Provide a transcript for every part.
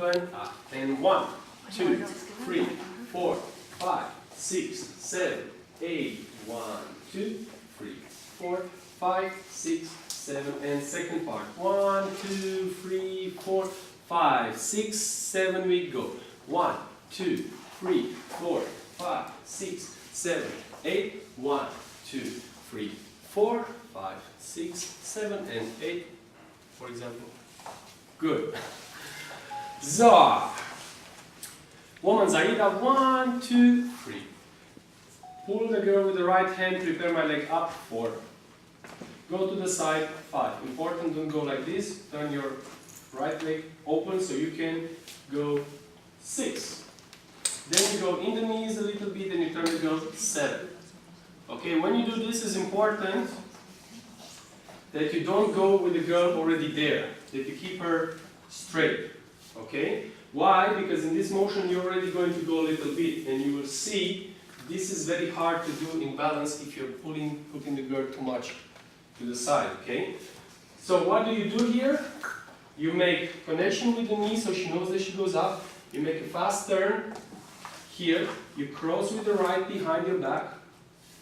even up. And 1, 2, 3, 4, 5, 6, 7, 8. 1, 2, 3, 4, 5, 6, 7. And second part. 1, 2, 3, 4, 5, 6, 7. We go. 1, 2, 3, 4, 5, 6, 7, 8. 1, 2, 3, 4, 5, 6, 7 and 8, for example. Good. So, woman Zaida, 1, 2, 3. Pull the girl with the right hand, prepare my leg up, 4. Go to the side, 5. Important, don't go like this. Turn your right leg open so you can go 6. Then you go in the knees a little bit and you turn the girl 7. Okay, when you do this, it's important that you don't go with the girl already there, that you keep her straight. Okay? Why? Because in this motion you're already going to go a little bit, and you will see this is very hard to do in balance if you're putting the girl too much to the side. Okay? So what do you do here? You make connection with the knee so she knows that she goes up. You make a fast turn here. You cross with the right behind your back.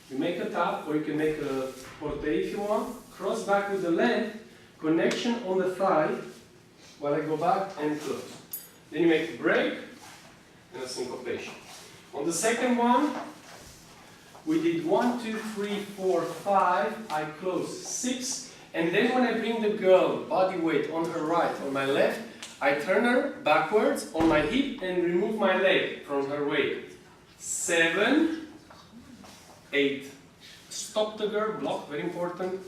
You make a tap, or you can make a porte if you want. Cross back with the leg, connection on the thigh, while I go back and close. Then you make a break and a syncopation. On the second one, we did 1, 2, 3, 4, 5. I close 6. And then when I bring the girl body weight on her right, on my left, I turn her backwards on my hip and remove my leg from her weight. 7, 8. Stop the girl, block, very important.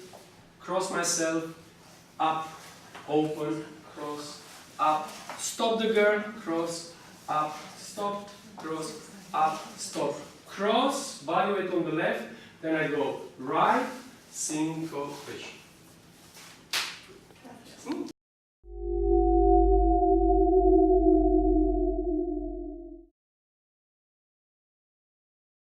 Cross myself, up, open, cross, up. Stop the girl, cross, up, stop, cross, up, stop. Cross, body weight on the left. Then I go right, syncopation.